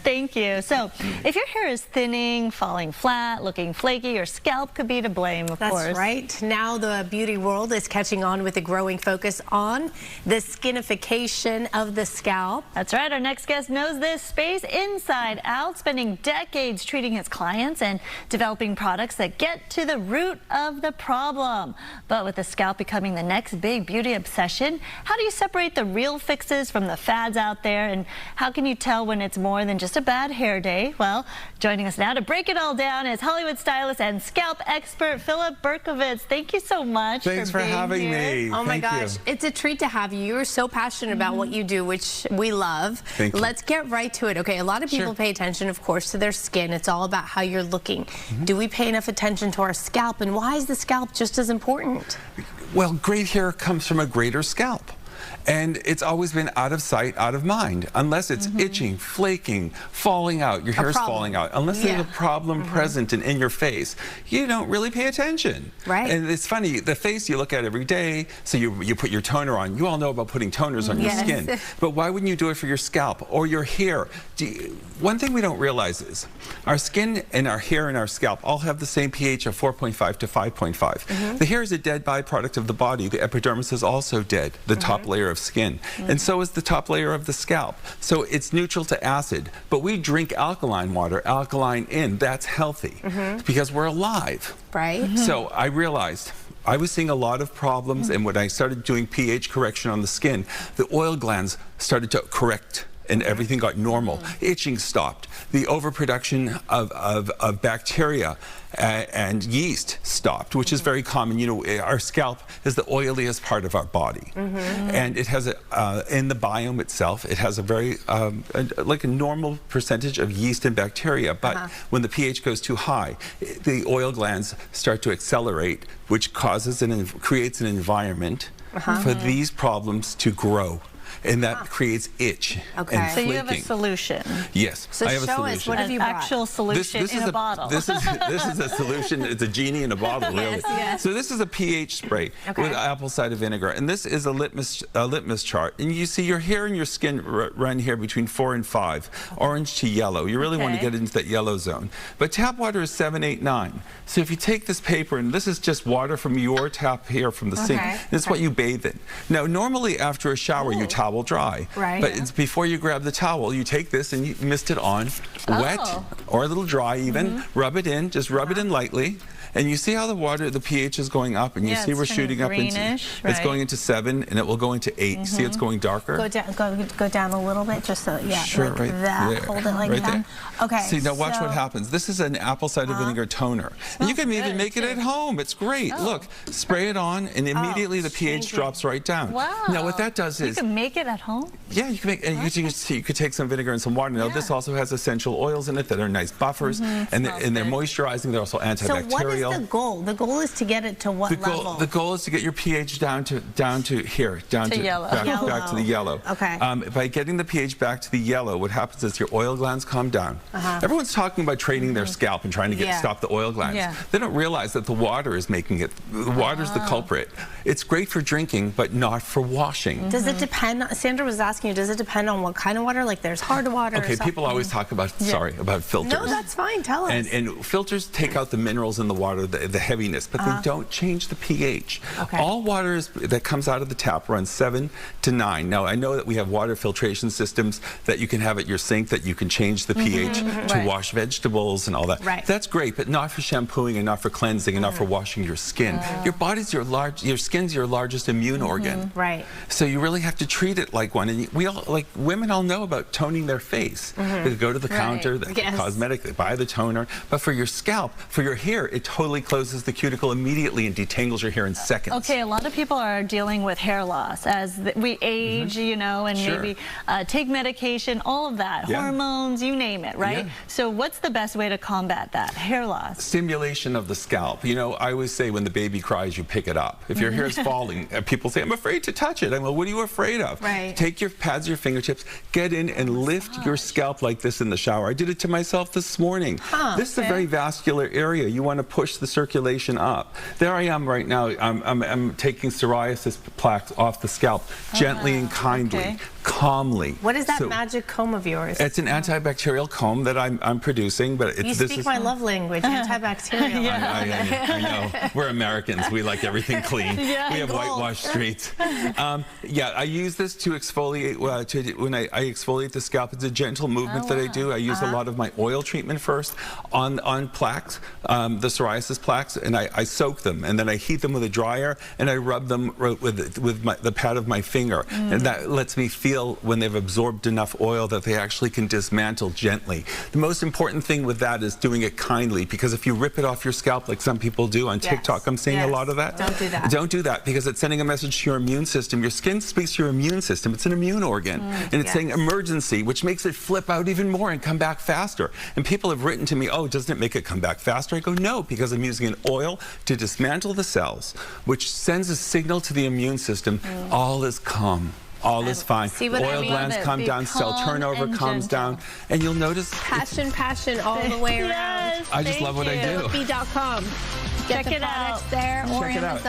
Thank you. So, if your hair is thinning, falling flat, looking flaky, your scalp could be to blame, of course. That's right. Now the beauty world is catching on with a growing focus on the skinification of the scalp. That's right. Our next guest knows this space inside out, spending decades treating his clients and developing products that get to the root of the problem. But with the scalp becoming the next big beauty obsession, how do you separate the real fixes from the fads out there? And how can you tell when it's more than just a bad hair day? Well, joining us now to break it all down is Hollywood stylist and scalp expert Philip Berkowitz. Thank you so much. Thanks for having me. Oh my gosh, it's a treat to have you. You're so passionate about what you do, which we love. Thank you. Let's get right to it. Okay, a lot of people pay attention, of course, to their skin. It's all about how you're looking. Do we pay enough attention to our scalp, and why is the scalp just as important? Well, great hair comes from a greater scalp. And it's always been out of sight, out of mind, unless it's itching, flaking, falling out, your hair's falling out. Unless there's a problem present and in your face, you don't really pay attention. Right. And it's funny, the face you look at every day, so you put your toner on. You all know about putting toners on your skin. But why wouldn't you do it for your scalp or your hair? One thing we don't realize is our skin and our hair and our scalp all have the same pH of 4.5 to 5.5. The hair is a dead byproduct of the body. The epidermis is also dead, the top layer of skin, and so is the top layer of the scalp. So it's neutral to acid, but we drink alkaline water, alkaline in. That's healthy because we're alive. Right. So I realized I was seeing a lot of problems, and when I started doing pH correction on the skin, the oil glands started to correct and everything got normal. Itching stopped. The overproduction of bacteria and yeast stopped, which is very common. You know, our scalp is the oiliest part of our body. And it has, in the biome itself, it has a very, like a normal percentage of yeast and bacteria. But when the pH goes too high, the oil glands start to accelerate, which causes and creates an environment for these problems to grow. And that creates itch and So flaking. you have a solution. Yes, so I have a show solution. us, what have you brought? Actual solution in a bottle. This is a solution. It's a genie in a bottle, really. So this is a pH spray with apple cider vinegar, and this is a litmus chart. And you see your hair and your skin run here between 4 and 5, orange to yellow. You really want to get into that yellow zone. But tap water is 7, 8, 9. So if you take this paper, and this is just water from your tap here from the sink, this is what you bathe in. Now, normally after a shower, you towel dry. But it's before you grab the towel, you take this and you mist it on, wet or a little dry even, rub it in, just rub it in lightly. And you see how the water, the pH is going up, and you see we're shooting up into, it's going into 7, and it will go into 8. See, it's going darker. Go down a little bit, just so, sure, like right that. there. Hold it like that. There. Okay. See, now watch what happens. This is an apple cider vinegar toner. And you can even make it at home. It's great. Look, spray it on, and immediately the pH drops right down. Wow. Now what that does is... You can make it at home? Yeah, you can make, and you could take some vinegar and some water. Now this also has essential oils in it that are nice buffers, and they're moisturizing. They're also antibacterial. So what is the goal? The goal is to get it to what level? The goal is to get your pH down to here, down to yellow. Back to the yellow. Okay. By getting the pH back to the yellow, what happens is your oil glands calm down. Everyone's talking about training their scalp and trying to stop the oil glands. They don't realize that the water is making it. The water's the culprit. It's great for drinking, but not for washing. Does it depend? Sandra was asking you, does it depend on what kind of water? Like there's hard water. Okay, people always talk about about filters. No, that's fine. Tell us. And filters take out the minerals in the water, the heaviness, but they don't change the pH. All water that comes out of the tap runs 7 to 9. Now, I know that we have water filtration systems that you can have at your sink that you can change the pH to wash vegetables and all that. That's great, but not for shampooing and not for cleansing and not for washing your skin. Your body's your skin's your largest immune organ. So you really have to treat it like one. And we all, like women, all know about toning their face. They go to the counter, the cosmetic, they buy the toner. But for your scalp, for your hair, it totally closes the cuticle immediately and detangles your hair in seconds. Okay, a lot of people are dealing with hair loss as we age, you know, and maybe take medication, all of that, hormones, you name it, right? So what's the best way to combat that, hair loss? Stimulation of the scalp. You know, I always say when the baby cries, you pick it up. If your hair is falling, people say, I'm afraid to touch it. I'm like, what are you afraid of? Take your pads, your fingertips, get in and lift your scalp like this in the shower. I did it to myself this morning. This is a very vascular area. You want to push push the circulation up. There I am right now. I'm taking psoriasis plaques off the scalp gently and kindly, calmly. What is that magic comb of yours? It's an antibacterial comb that I'm producing, but you speak my love language, antibacterial. I know. We're Americans. We like everything clean. We have whitewashed streets. I use this to exfoliate. When I exfoliate the scalp, it's a gentle movement that I do. I use a lot of my oil treatment first on plaques, the psoriasis plaques, and I soak them, and then I heat them with a dryer, and I rub them with the pad of my finger, and that lets me feel when they've absorbed enough oil that they actually can dismantle gently. The most important thing with that is doing it kindly, because if you rip it off your scalp like some people do on TikTok, I'm seeing a lot of that. Don't do that. Don't do that, because it's sending a message to your immune system. Your skin speaks to your immune system. It's an immune organ, and it's saying emergency, which makes it flip out even more and come back faster. And people have written to me, oh, doesn't it make it come back faster? I go, no, because I'm using an oil to dismantle the cells, which sends a signal to the immune system, all is calm. All is fine. Oil glands come down, cell turnover comes down, and you'll notice passion all the way around. I just love what I do. Get the products there or Amazon.